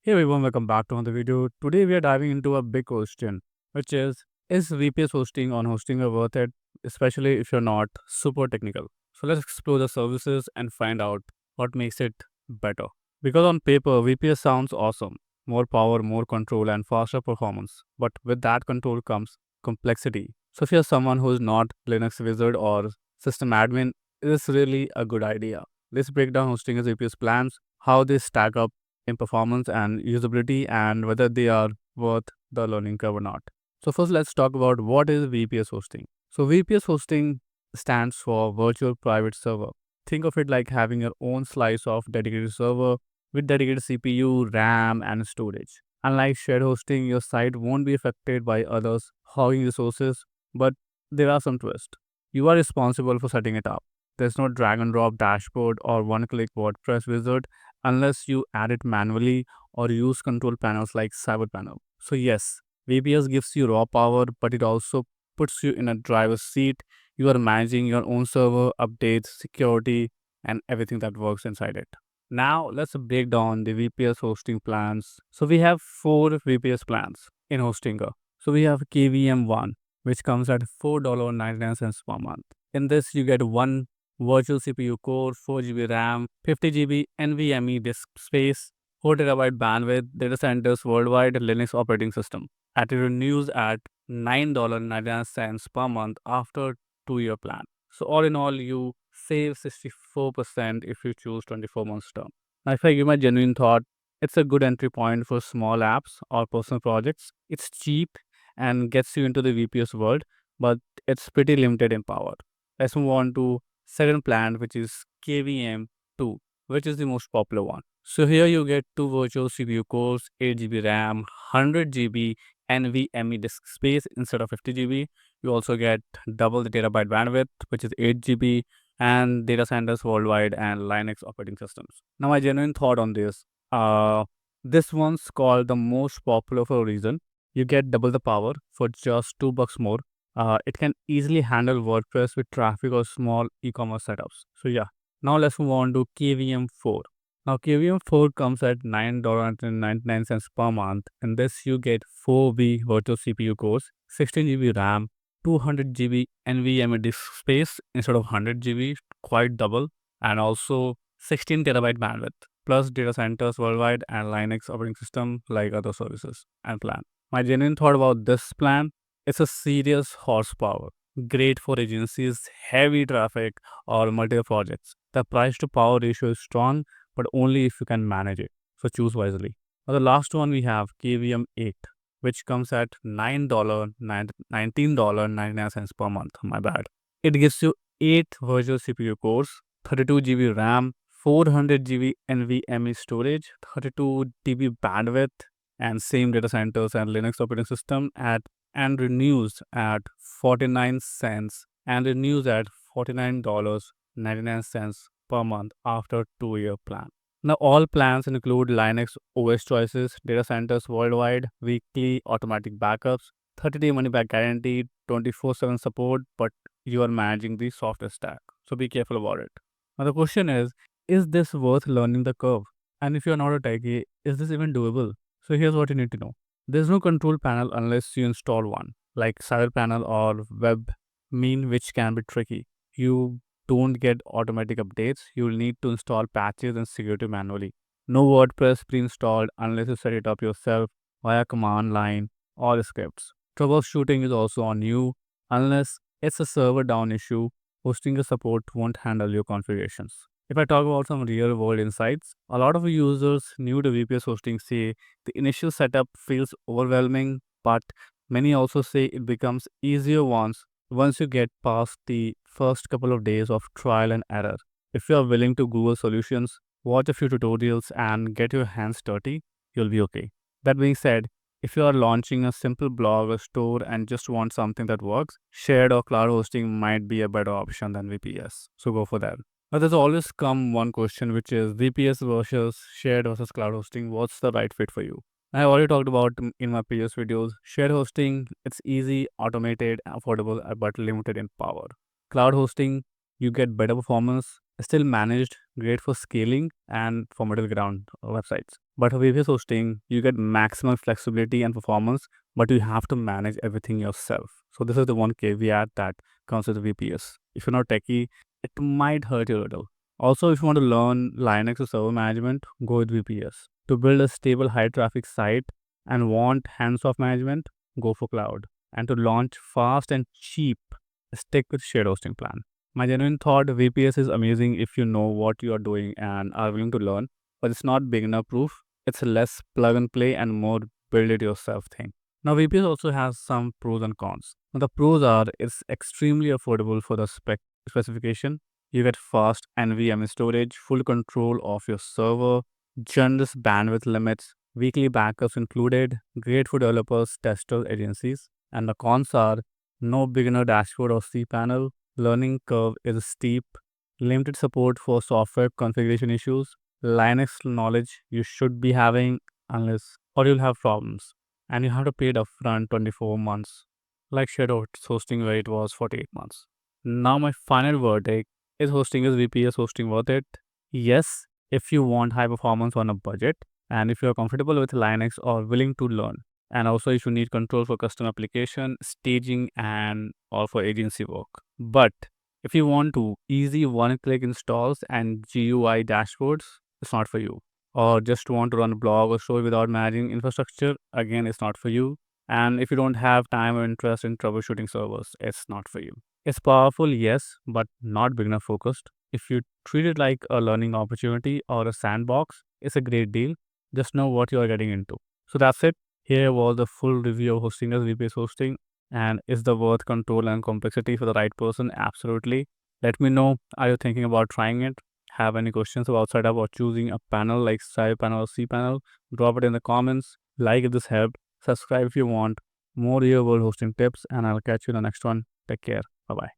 Hey everyone, welcome back to another video. Today we are diving into a big question, which is VPS hosting on Hostinger worth it, especially if you're not super technical? So let's explore the services and find out what makes it better. Because on paper, VPS sounds awesome. More power, more control, and faster performance. But with that control comes complexity. So if you're someone who's not Linux wizard or system admin, is really a good idea. Let's break down Hostinger's VPS plans, how they stack up in performance and usability, and whether they are worth the learning curve or not. So first let's talk about what is VPS hosting. So VPS hosting stands for virtual private server. Think of it like having your own slice of dedicated server with dedicated CPU, RAM and storage. Unlike shared hosting, your site won't be affected by others hogging resources, but there are some twists. You are responsible for setting it up. There's no drag and drop dashboard or one click WordPress wizard unless you add it manually or use control panels like CyberPanel. So yes, VPS gives you raw power, but it also puts you in a driver's seat. You are managing your own server, updates, security, and everything that works inside it. Now let's break down the VPS hosting plans. So we have four VPS plans in Hostinger. So we have KVM1, which comes at $4.99 per month. In this, you get one virtual CPU core, 4 GB RAM, 50 GB NVMe disk space, 4 TB bandwidth, data centers worldwide, Linux operating system. And it renews at $9.99 per month after 2-year plan. So all in all, you save 64% if you choose 24 months term. Now, if I give my genuine thought, it's a good entry point for small apps or personal projects. It's cheap and gets you into the VPS world, but it's pretty limited in power. Let's move on to second plan, which is KVM2, which is the most popular one. So here you get two virtual CPU cores, 8 GB RAM, 100 GB NVMe disk space instead of 50 GB. You also get double the terabyte bandwidth, which is 8 GB, and data centers worldwide and Linux operating systems. Now, my genuine thought on this one's called the most popular for a reason. You get double the power for just $2 more. It can easily handle WordPress with traffic or small e-commerce setups. So yeah, now let's move on to KVM4. Now KVM4 comes at $9.99 per month. In this you get 4V virtual CPU cores, 16 GB RAM, 200 GB NVMe disk space instead of 100 GB, quite double, and also 16 TB bandwidth, plus data centers worldwide and Linux operating system like other services and plan. My genuine thought about this plan, it's a serious horsepower, great for agencies, heavy traffic, or multiple projects. The price to power ratio is strong, but only if you can manage it. So choose wisely. Now the last one we have KVM 8, which comes at $19.99 per month. My bad. It gives you 8 virtual CPU cores, 32 GB RAM, 400 GB NVMe storage, 32 TB bandwidth, and same data centers and Linux operating system and renews at 49 cents and renews at $49.99 per month after 2-year plan. Now all plans include Linux OS choices, data centers worldwide, weekly automatic backups, 30-day money back guarantee, 24/7 support, but you are managing the software stack. So be careful about it. Now the question is this worth learning the curve? And if you're not a techie, is this even doable? So here's what you need to know. There's no control panel unless you install one, like CyberPanel or WebMean, which can be tricky. You don't get automatic updates. You'll need to install patches and security manually. No WordPress pre-installed unless you set it up yourself via command line or scripts. Troubleshooting is also on you. Unless it's a server down issue, hosting a support won't handle your configurations. If I talk about some real world insights, a lot of users new to VPS hosting say the initial setup feels overwhelming, but many also say it becomes easier once you get past the first couple of days of trial and error. If you are willing to Google solutions, watch a few tutorials, and get your hands dirty, you'll be okay. That being said, if you are launching a simple blog or store and just want something that works, shared or cloud hosting might be a better option than VPS. So go for that. Now, there's always come one question, which is VPS versus shared versus cloud hosting. What's the right fit for you? I already talked about in my previous videos. Shared hosting, it's easy, automated, affordable, but limited in power. Cloud hosting, you get better performance, still managed, great for scaling and for middle ground websites. But for VPS hosting, you get maximum flexibility and performance, but you have to manage everything yourself. So this is the one caveat that comes with the VPS. If you're not techie, it might hurt you a little. Also, if you want to learn Linux or server management, go with VPS. To build a stable high traffic site and want hands-off management, go for cloud. And to launch fast and cheap, stick with shared hosting plan. My genuine thought, VPS is amazing if you know what you are doing and are willing to learn, but it's not beginner proof. It's a less plug and play and more build it yourself thing. Now, VPS also has some pros and cons. Now, the pros are it's extremely affordable for the specification. You get fast NVMe storage, full control of your server, generous bandwidth limits, weekly backups included, great for developers, testers, agencies. And the cons are no beginner dashboard or cPanel, learning curve is steep, limited support for software configuration issues, Linux knowledge you should be having unless or you'll have problems. And you have to pay it upfront 24 months, like shared hosting where it was 48 months. Now my final verdict is hosting is VPS hosting worth it? Yes, if you want high performance on a budget and if you're comfortable with Linux or willing to learn. And also if you need control for custom application, staging and or for agency work. But if you want to easy one-click installs and GUI dashboards, it's not for you. Or just want to run a blog or show without managing infrastructure, again, it's not for you. And if you don't have time or interest in troubleshooting servers, it's not for you. It's powerful, yes, but not beginner focused. If you treat it like a learning opportunity or a sandbox, it's a great deal. Just know what you are getting into. So that's it. Here was the full review of Hostinger's VPS hosting. And is the worth control and complexity for the right person? Absolutely. Let me know. Are you thinking about trying it? Have any questions about setup or choosing a panel like side panel or cPanel? Drop it in the comments. Like if this helped. Subscribe if you want more real world hosting tips. And I'll catch you in the next one. Take care. Bye bye.